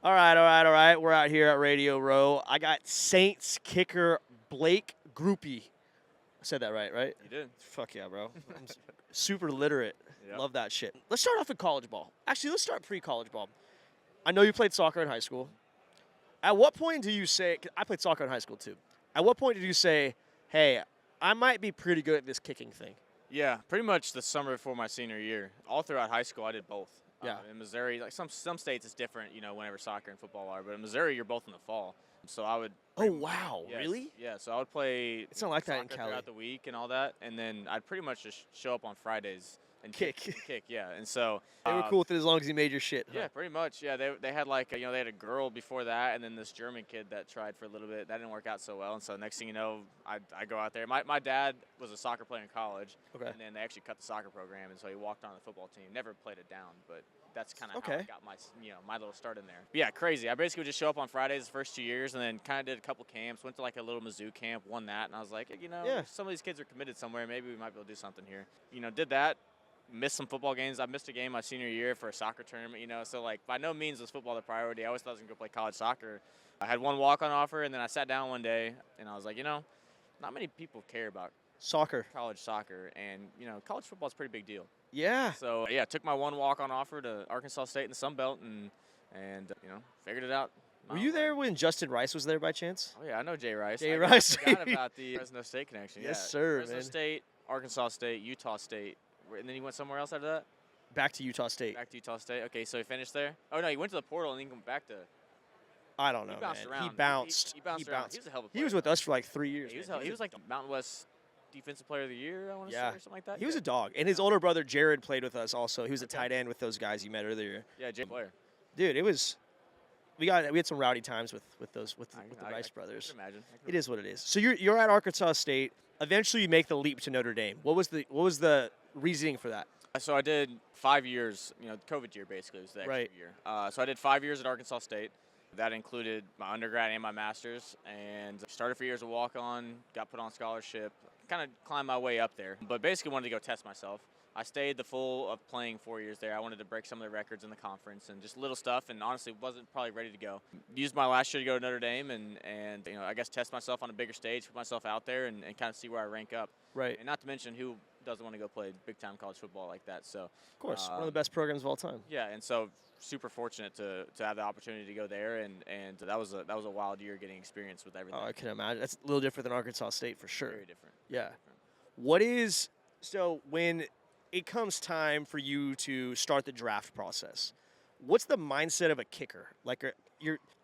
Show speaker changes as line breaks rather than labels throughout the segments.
All right. We're out here at Radio Row. I got Saints kicker Blake Grupe. I said that right?
You did.
Fuck yeah, bro. I'm super literate.
Yep.
Love that shit. Let's start off with college ball. Actually, let's start pre-college ball. I know you played soccer in high school. At what point do you say, 'cause I played soccer in high school too. At what point did you say, hey, I might be pretty good at this kicking thing?
Yeah, pretty much the summer before my senior year. All throughout high school, I did both.
Yeah.
In Missouri, like some states, it's different, whenever soccer and football are. But in Missouri, you're both in the fall. So I would.
Oh, wow.
Yes,
Really?
Yeah, so I would play.
It's not like that in
soccer
Cali.
throughout the week and all that, and then I'd pretty much just show up on Fridays and
Kick.
kick, yeah. And so
They were cool with it as long as you made your shit. Huh?
Yeah, pretty much. Yeah, they had like they had a girl before that, and then this German kid that tried for a little bit. That didn't work out so well, and so next thing you know, I go out there. My dad was a soccer player in college,
Okay.
and then they actually cut the soccer program, and so he walked on the football team. Never played it down, but that's kind of how I got my little start in there. But yeah, crazy. I basically would just show up on Fridays the first 2 years, and then kind of did a couple camps. Went to like a little Mizzou camp, won that, and I was like, some of these kids are committed somewhere. Maybe we might be able to do something here. Did that. Missed some football games. I missed a game my senior year for a soccer tournament, so like by no means was football the priority. I always thought I was going to go play college soccer. I had one walk-on offer, and then I sat down one day, and I was like, not many people care about college soccer, and, college football is a pretty big deal.
Yeah.
So, yeah, took my one walk-on offer to Arkansas State in the Sun Belt and figured it out.
Were you there when Justin Rice was there by chance?
Oh, yeah, I know Jay Rice.
I
forgot about the Fresno State connection.
Yes, sir,
Fresno State, Arkansas State, Utah State. And then he went somewhere else after that?
Back to Utah State.
Back to Utah State. Okay, so he finished there? Oh, no, he went to the portal and then he went back to...
I don't know,
He bounced
man.
around.
He bounced.
He bounced around. He was a hell of a player.
He was with us for like 3 years.
He was like the Mountain West Defensive Player of the Year, I want to say, or something like that.
He was a dog. And his older brother, Jared, played with us also. He was a tight end with those guys you met earlier.
Yeah, Jay player.
Dude, it was... We had some rowdy times with the Rice brothers.
I can imagine.
It is what it is. So you're at Arkansas State. Eventually, you make the leap to Notre Dame. What was the reasoning for that?
So I did 5 years, COVID year basically was the extra year. So I did 5 years at Arkansas State. That included my undergrad and my master's, and started for years of walk-on, got put on scholarship, kind of climbed my way up there. But basically wanted to go test myself. I stayed the full of playing 4 years there. I wanted to break some of the records in the conference and just little stuff, and honestly wasn't probably ready to go. Used my last year to go to Notre Dame and I guess test myself on a bigger stage, put myself out there, and kind of see where I rank up.
Right.
And not to mention who doesn't want to go play big-time college football like that. So
of course, one of the best programs of all time.
Yeah, and so super fortunate to have the opportunity to go there, and that was a wild year getting experience with everything.
Oh, I can imagine. That's a little different than Arkansas State for sure.
Very different.
Yeah. What is so when it comes time for you to start the draft process, what's the mindset of a kicker? Like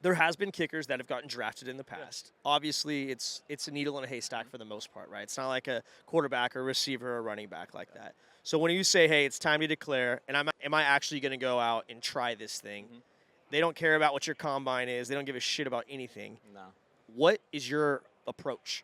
there has been kickers that have gotten drafted in the past. Yeah. Obviously, it's a needle in a haystack for the most part, right? It's not like a quarterback or receiver or running back like that. So when you say, hey, it's time to declare, and am I actually going to go out and try this thing? Mm-hmm. They don't care about what your combine is. They don't give a shit about anything.
No.
What is your approach?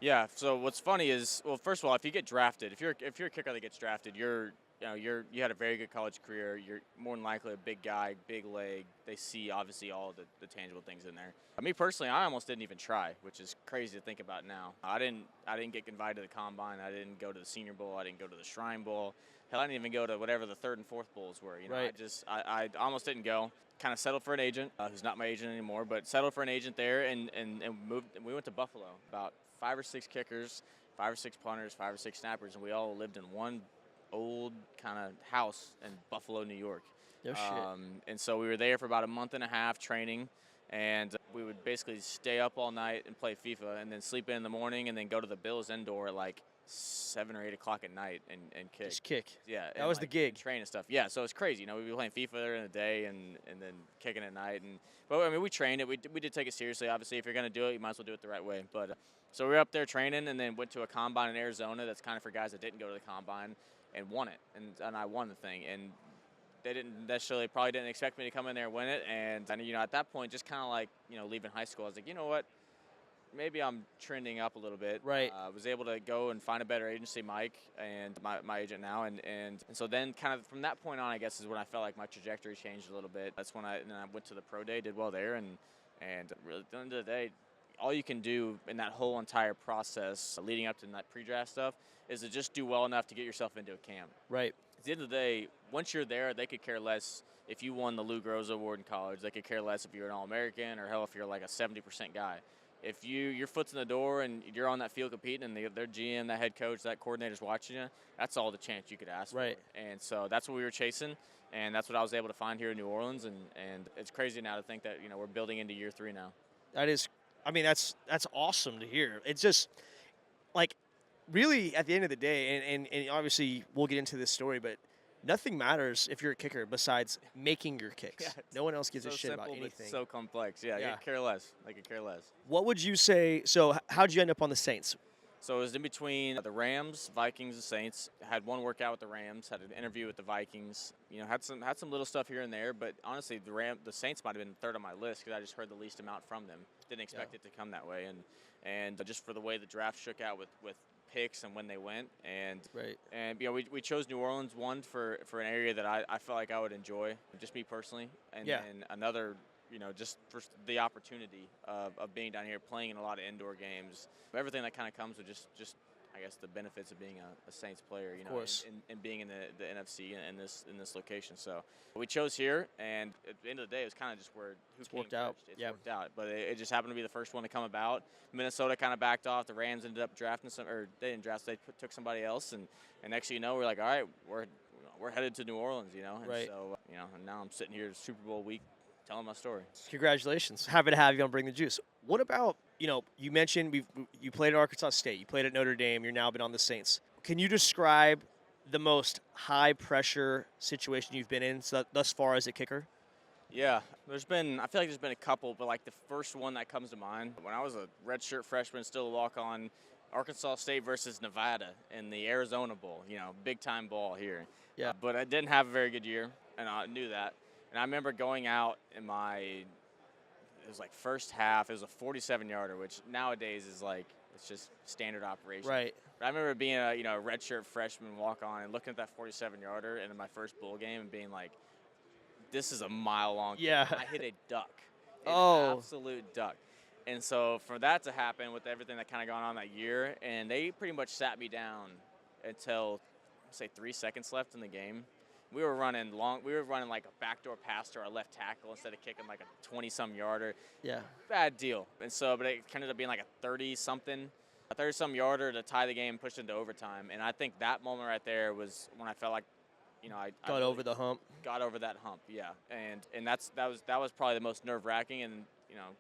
Yeah. So what's funny is, well, first of all, if you get drafted, if you're a kicker that gets drafted, you had a very good college career. You're more than likely a big guy, big leg. They see obviously all the tangible things in there. Me personally, I almost didn't even try, which is crazy to think about now. I didn't get invited to the combine. I didn't go to the Senior Bowl. I didn't go to the Shrine Bowl. Hell, I didn't even go to whatever the third and fourth bowls were.
Right.
I almost didn't go. Kind of settled for an agent, who's not my agent anymore, but settled for an agent there and moved. And we went to Buffalo. About 5 or 6 kickers, 5 or 6 punters, 5 or 6 snappers, and we all lived in one old kind of house in Buffalo, New York.
No shit.
And so we were there for about a month and a half training, and we would basically stay up all night and play FIFA, and then sleep in the morning, and then go to the Bills indoor at like 7 or 8 o'clock at night and kick.
Just kick.
Yeah.
That was the gig.
Train and stuff. Yeah, so it's crazy. We'd be playing FIFA during the day and then kicking at night. But I mean, we trained it. We did take it seriously. Obviously, if you're going to do it, you might as well do it the right way. But so we were up there training, and then went to a combine in Arizona. That's kind of for guys that didn't go to the combine, and won it. And I won the thing. And they probably didn't expect me to come in there and win it. And at that point, just kind of like, leaving high school, I was like, you know what? Maybe I'm trending up a little bit.
Right.
I was able to go and find a better agency, Mike, and my agent now. And so then kind of from that point on, I guess, is when I felt like my trajectory changed a little bit. That's when I went to the pro day, did well there. And really, at the end of the day, all you can do in that whole entire process leading up to that pre-draft stuff is to just do well enough to get yourself into a camp.
Right.
At the end of the day, once you're there, they could care less if you won the Lou Groza Award in college. They could care less if you're an All-American or, hell, if you're like a 70% guy. If your foot's in the door and you're on that field competing and their GM, that head coach, that coordinator's watching you, that's all the chance you could ask for. And so that's what we were chasing, and that's what I was able to find here in New Orleans. And it's crazy now to think that, we're building into year 3 now.
That is, I mean, that's awesome to hear. It's just, like, really, at the end of the day, and obviously we'll get into this story, but nothing matters if you're a kicker besides making your kicks.
Yeah,
no one else gives a shit
simple,
about anything.
But so complex. Yeah, you could care less. They could care less.
What would you say? So how'd you end up on the Saints?
So it was in between the Rams, Vikings, and Saints. Had one workout with the Rams. Had an interview with the Vikings. Had some little stuff here and there. But honestly, the Saints might have been third on my list because I just heard the least amount from them. Didn't expect it to come that way. And just for the way the draft shook out with picks and when they went, and we chose New Orleans, one for an area that I felt like I would enjoy, just me personally, and then another, just for the opportunity of being down here, playing in a lot of indoor games, everything that kind of comes with just I guess the benefits of being a Saints player, and being in the NFC in this location. So we chose here, and at the end of the day, it was kind of just where who came
worked out.
It's worked out, but it just happened to be the first one to come about. Minnesota kind of backed off. The Rams ended up drafting they didn't draft. They took somebody else, and next thing you know, we're like, all right, we're headed to New Orleans, And so and now I'm sitting here Super Bowl week, telling my story.
Congratulations. Happy to have you on Bring the Juice. What about, you mentioned you played at Arkansas State, you played at Notre Dame, you're now been on the Saints. Can you describe the most high-pressure situation you've been in thus far as a kicker?
Yeah, I feel like there's been a couple, but like the first one that comes to mind, when I was a redshirt freshman, still a walk-on, Arkansas State versus Nevada in the Arizona Bowl, big-time ball here.
Yeah.
But I didn't have a very good year, and I knew that. And I remember going out in it was like first half, it was a 47-yarder, which nowadays is like, it's just standard operation.
Right.
But I remember being a redshirt freshman walk-on and looking at that 47-yarder in my first bowl game and being like, this is a mile-long kick.
Yeah.
I hit a duck. An absolute duck. And so for that to happen with everything that kind of gone on that year, and they pretty much sat me down until, say, 3 seconds left in the game. We were running like a backdoor pass to our left tackle instead of kicking like a 20-some yarder.
Yeah. Bad
deal. And so, but it ended up being like a 30-something yarder to tie the game, pushed into overtime. And I think that moment right there was when I felt like, I
got over the hump.
Got over that hump, yeah. And that was probably the most nerve-wracking. And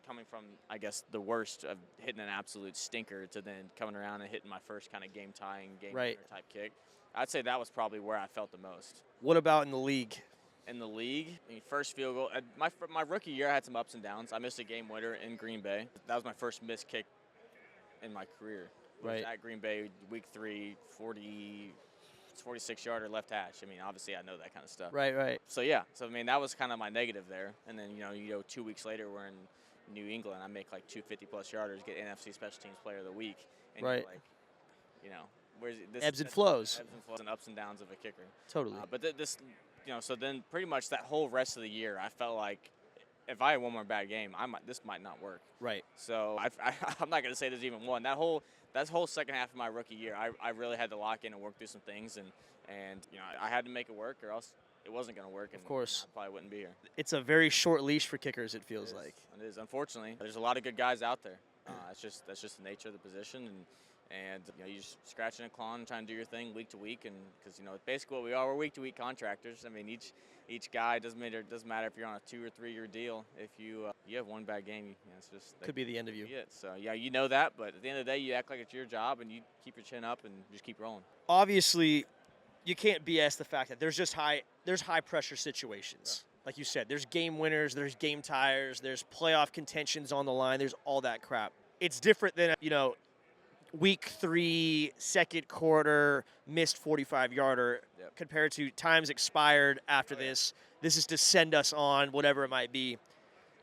coming from, I guess, the worst of hitting an absolute stinker to then coming around and hitting my first kind of game-tying, game-winner type kick. I'd say that was probably where I felt the most.
What about in the league?
In the league, first field goal. My rookie year, I had some ups and downs. I missed a game winner in Green Bay. That was my first missed kick in my career.
Right.
At Green Bay, week 3, 46-yarder left hash. Obviously, I know that kind of stuff.
Right.
So, yeah. So, that was kind of my negative there. And then, 2 weeks later, we're in New England. I make like 2 50-plus yarders, get NFC Special Teams Player of the Week. And you're like, where's this
ebbs and flows.
Ebbs and flows and ups and downs of a kicker.
Totally.
But this, so then pretty much that whole rest of the year, I felt like if I had one more bad game, this might not work.
Right.
So I'm not going to say there's even one. That whole second half of my rookie year, I really had to lock in and work through some things, and I had to make it work, or else it wasn't going to work. And
of course,
I probably wouldn't be here.
It's a very short leash for kickers. It feels like.
It is. Unfortunately, there's a lot of good guys out there. That's just the nature of the position, and you just scratching and clawing and trying to do your thing week to week, and because basically what we are, we're week to week contractors. Each guy doesn't matter if you're on a 2 or 3 year deal. If you have one bad game, it's just
could be the end of you.
So yeah, that. But at the end of the day, you act like it's your job, and you keep your chin up and just keep rolling.
Obviously, you can't BS the fact that there's high pressure situations. Like you said, there's game winners, there's game tires, there's playoff contentions on the line, there's all that crap. It's different than week 3, second quarter, missed 45-yarder compared to times expired after this. This is to send us on, whatever it might be.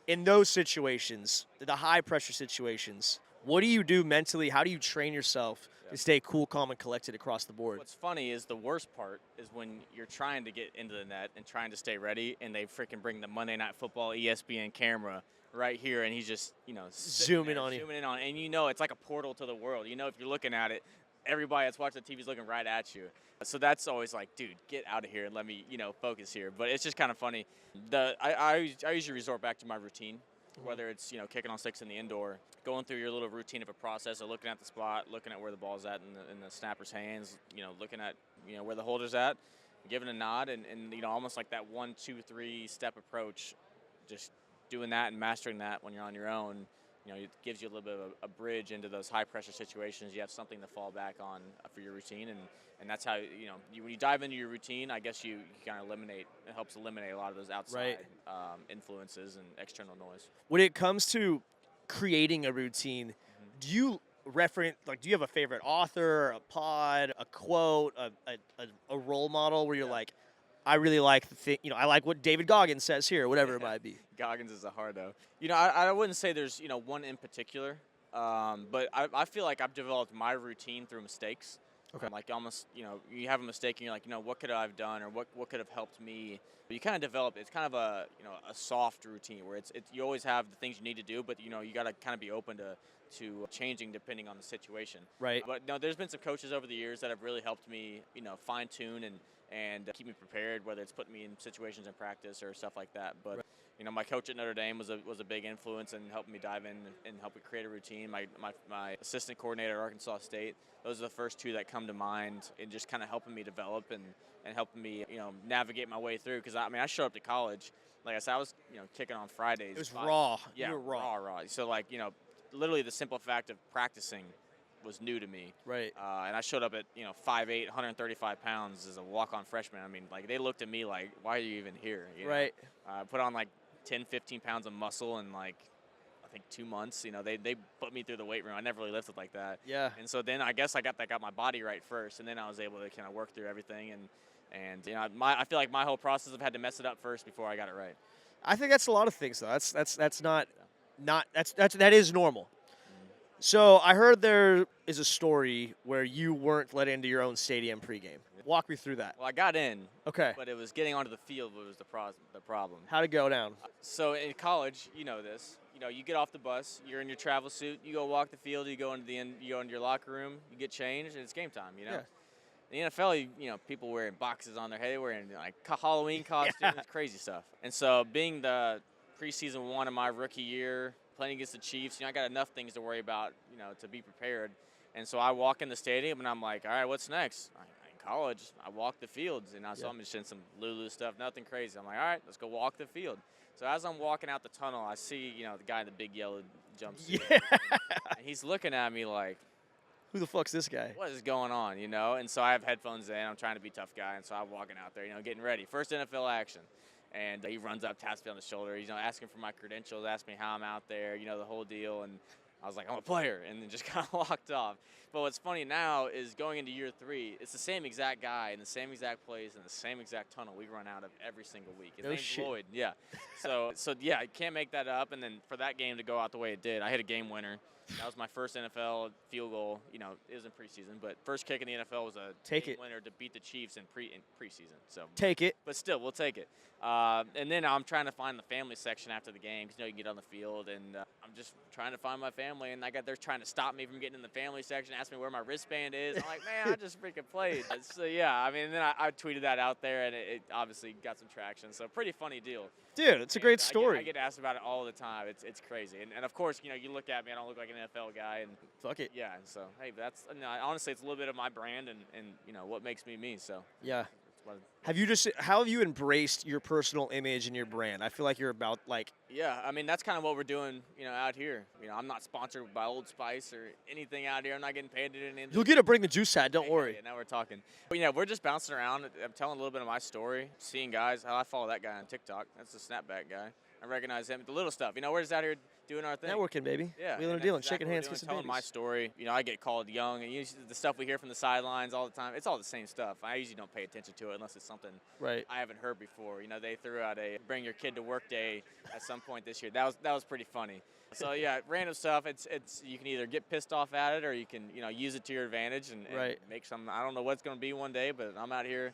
In those situations, the high-pressure situations, what do you do mentally? How do you train yourself to stay cool, calm, and collected across the board?
What's funny is the worst part is when you're trying to get into the net and trying to stay ready, and they freaking bring the Monday Night Football ESPN camera right here, and he's just,
zooming in on you.
And it's like a portal to the world. If you're looking at it, everybody that's watching the TV is looking right at you. So that's always like, dude, get out of here and let me, focus here. But it's just kind of funny. I usually resort back to my routine, whether it's, kicking on sticks in the indoor, going through your little routine of a process of looking at the spot, looking at where the ball's at in the snapper's hands, looking at, where the holder's at, giving a nod, and almost like that 1, 2, 3 step approach, just doing that and mastering that when you're on your own. It gives you a little bit of a bridge into those high-pressure situations. You have something to fall back on for your routine, and that's how, when you dive into your routine, I guess you kind of it helps eliminate a lot of those outside influences and external noise.
When it comes to creating a routine, do you do you have a favorite author, a pod, a quote, a role model where you're like, I really like the thing, I like what David Goggins says here, whatever it might be.
Goggins is a hard though. I wouldn't say there's, one in particular, but I feel like I've developed my routine through mistakes. Okay. Like almost, you have a mistake and you're like, what could I have done or what could have helped me? But you kind of develop, it's kind of a soft routine where it's you always have the things you need to do, but you got to kind of be open to changing depending on the situation. Right. But no, there's been some coaches over the years that have really helped me, fine tune and keep me prepared, whether it's putting me in situations in practice or stuff like that. But my coach at Notre Dame was a big influence in helping me dive in and help me create a routine. My assistant coordinator at Arkansas State, those are the first two that come to mind, and just kind of helping me develop and helping me navigate my way through. Because I showed up to college, like I said, I was kicking on Fridays.
It was raw.
Yeah,
you were raw.
So literally the simple fact of practicing was new to me. Right. And I showed up at 5'8", 135 pounds as a walk-on freshman. They looked at me like, why are you even here? Right. I put on 10, 15 pounds of muscle in I think 2 months. They put me through the weight room. I never really lifted like that. Yeah. And so then I guess I got my body right first, and then I was able to kind of work through everything. And I feel like my whole process I've had to mess it up first before I got it right.
I think that's a lot of things though. That is normal. So I heard there is a story where you weren't let into your own stadium pregame. Walk me through that.
Well, I got in.
Okay.
But it was getting onto the field that was the problem.
How'd it go down?
So in college, you know this. You get off the bus, you're in your travel suit, you go walk the field, you go into your locker room, you get changed, and it's game time. Yeah. In the NFL, people wearing boxes on their head, wearing Halloween costumes, crazy stuff. And so being the preseason one of my rookie year, playing against the Chiefs, I got enough things to worry about, to be prepared. And so I walk in the stadium, and I'm like, all right, what's next? In college, I walk the fields, and I saw me just in some Lulu stuff, nothing crazy. I'm like, all right, let's go walk the field. So as I'm walking out the tunnel, I see, the guy in the big yellow jumpsuit. Yeah. And he's looking at me like,
who the fuck's this guy?
What is going on, And so I have headphones in. I'm trying to be a tough guy, and so I'm walking out there, getting ready. First NFL action. And he runs up, taps me on the shoulder. He's asking for my credentials, asking me how I'm out there, the whole deal. And I was like, I'm a player, and then just kind of walked off. But what's funny now is going into year 3, it's the same exact guy in the same exact place in the same exact tunnel we run out of every single week. His name's Lloyd. Yeah. So yeah, I can't make that up. And then for that game to go out the way it did, I hit a game winner. That was my first NFL field goal. It was in preseason, but first kick in the NFL was a game winner to beat the Chiefs in preseason. So take it. But still, we'll take it. And then I'm trying to find the family section after the game because you can get on the field, and I'm just trying to find my family, and they're trying to stop me from getting in the family section, ask me where my wristband is. I'm like, man, I just freaking played. So yeah, and then I tweeted that out there, and it obviously got some traction. So pretty funny deal. Dude, it's a great story. I get asked about it all the time. It's crazy. And of course, you look at me, I don't look like an NFL guy. And fuck it. Yeah, and so, hey, that's honestly, it's a little bit of my brand and what makes me me. So yeah. How have you embraced your personal image and your brand? I feel like you're about Yeah, that's kind of what we're doing, out here. I'm not sponsored by Old Spice or anything out here. I'm not getting paid to do anything. You'll get to bring the juice hat, don't worry. Yeah, now we're talking. But yeah, we're just bouncing around. I'm telling a little bit of my story, seeing guys. How I follow that guy on TikTok. That's the snapback guy. I recognize him. The little stuff. We're just out here doing our thing. Networking, baby. Yeah. Wheeling and dealing, shaking hands, kissing babies. Telling my story. I get called young, and the stuff we hear from the sidelines all the time, it's all the same stuff. I usually don't pay attention to it unless it's something I haven't heard before. They threw out a bring your kid to work day at some point this year. That was pretty funny. So yeah, random stuff. It's you can either get pissed off at it or you can use it to your advantage and make some. I don't know what it's going to be one day, but I'm out here.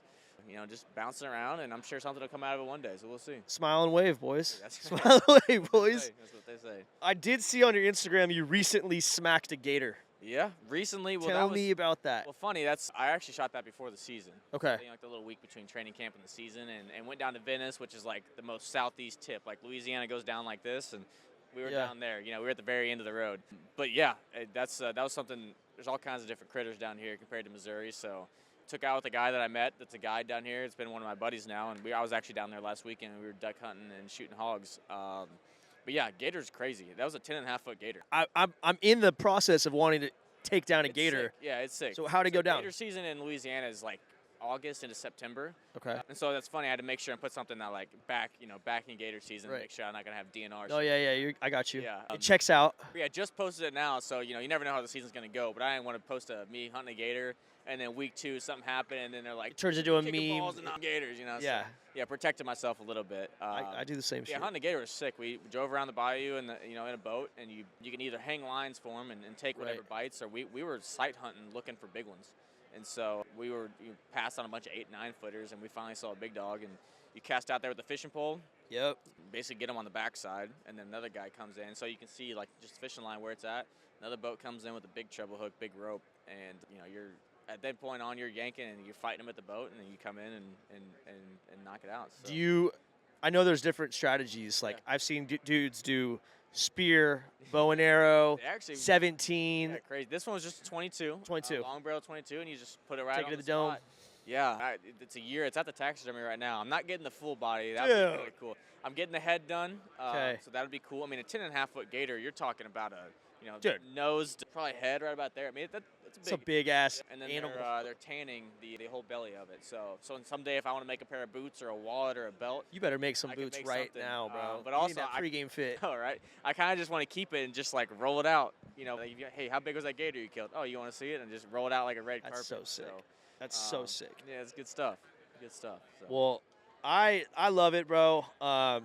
Just bouncing around, and I'm sure something will come out of it one day, so we'll see. Smile and wave, boys. Smile and wave, boys. That's what they say. I did see on your Instagram you recently smacked a gator. Yeah, recently. Well,
Tell me about that.
Well, funny. I actually shot that before the season.
Okay.
I think like the little week between training camp and the season, and went down to Venice, which is like the most southeast tip. Like Louisiana goes down like this, and we were down there. You know, we were at the very end of the road. But yeah, that was something. There's all kinds of different critters down here compared to Missouri. So took out with a guy that I met. That's a guide down here. It's been one of my buddies now, and I was actually down there last weekend. And we were duck hunting and shooting hogs. But yeah, gator's crazy. That was a 10.5-foot gator.
I'm in the process of wanting to take down a gator.
Sick. Yeah, it's sick.
So how'd it go down?
Gator season in Louisiana is like August into September.
Okay.
And so that's funny. I had to make sure and put something that like back in gator season, to make sure I'm not gonna have DNR.
Oh yeah. I got you.
Yeah.
It checks out.
Yeah, just posted it now, so you never know how the season's gonna go. But I didn't want to post me hunting a gator, and then week 2 something happened, and then they're like,
it turns into a
kicking
meme.
balls and not gators,
Yeah.
So, yeah, protected myself a little bit.
I do the same shit.
Yeah, hunting a gator was sick. We drove around the bayou in a boat, and you can either hang lines for them and take whatever bites, or we were sight hunting looking for big ones. And so we passed on a bunch of 8, 9-footers, and we finally saw a big dog. And you cast out there with a fishing pole.
Yep.
Basically get them on the backside, and then another guy comes in, so you can see like just fishing line where it's at. Another boat comes in with a big treble hook, big rope, and you're at that point on, you're yanking and you're fighting them at the boat, and then you come in and knock it out. So.
I know there's different strategies. Like I've seen dudes do spear, bow and arrow,
actually,
17.
Yeah, crazy. This one was just a 22.
22.
Long barrel 22, and you just put it right
Take
on
it to the dome.
spot. Yeah, it's a year. It's at the taxidermy right now. I'm not getting the full body. That would be really cool. I'm getting the head done, so that would be cool. I mean, a 10.5-foot gator, you're talking about nose to probably head right about there. I mean, that's
a big ass
and then
animal.
they're tanning the whole belly of it. So someday if I want to make a pair of boots or a wallet or a belt,
You better make some boots right
something.
now, bro.
But
You
also
need that pregame fit.
All right. I kind of just want to keep it and just like roll it out. Like, hey, how big was that gator you killed? Oh, you want to see it? And just roll it out like a red carpet.
That's so sick. That's so sick.
Yeah, it's good stuff. Good stuff. So.
Well, I love it, bro. My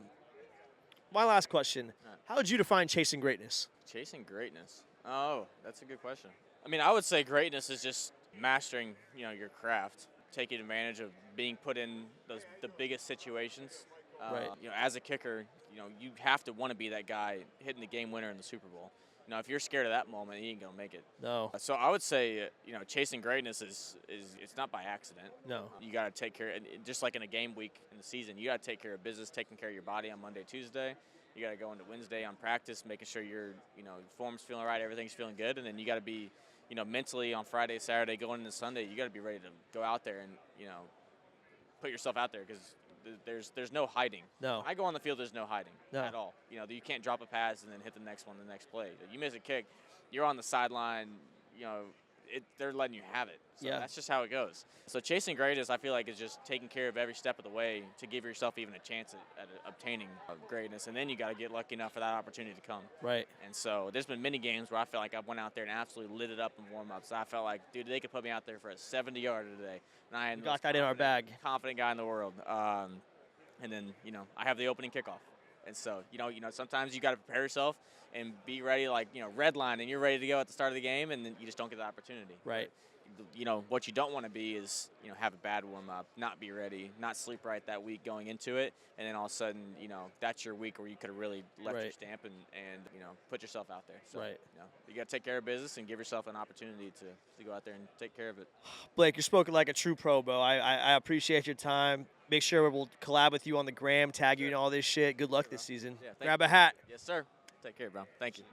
last question: how would you define chasing greatness?
Chasing greatness. Oh, that's a good question. I mean, I would say greatness is just mastering, your craft, taking advantage of being put in the biggest situations.
Right.
As a kicker, you have to want to be that guy hitting the game winner in the Super Bowl. If you're scared of that moment, you ain't gonna make it.
No.
So I would say, chasing greatness is it's not by accident.
No.
You got to take care, and just like in a game week in the season, you got to take care of business, taking care of your body on Monday, Tuesday. You got to go into Wednesday on practice, making sure your form's feeling right, everything's feeling good, and then you got to be, mentally on Friday, Saturday, going into Sunday, you got to be ready to go out there and put yourself out there, because there's no hiding.
No.
When I go on the field, there's no hiding at all. You can't drop a pass and then hit the next one the next play. You miss a kick, you're on the sideline. They're letting you have it. So that's just how it goes. So chasing greatness, I feel like, is just taking care of every step of the way to give yourself even a chance at obtaining greatness. And then you got to get lucky enough for that opportunity to come.
Right.
And so there's been many games where I feel like I went out there and absolutely lit it up in warm-ups. I felt like, dude, they could put me out there for a 70-yarder today. And I
got that in our bag.
Confident guy in the world. And then, I have the opening kickoff. And so, sometimes you got to prepare yourself and be ready, like, red line, and you're ready to go at the start of the game, and then you just don't get the opportunity.
Right.
What you don't want to be is, have a bad warm-up, not be ready, not sleep right that week going into it, and then all of a sudden, that's your week where you could have really left your stamp and put yourself out there. So, you got to take care of business and give yourself an opportunity to go out there and take care of it.
Blake, you're spoken like a true pro, bro. I appreciate your time. Make sure we'll collab with you on the gram, tag you and all this shit. Good luck this season.
Yeah,
Grab a hat.
Yes, sir. Take care, bro. Thank you.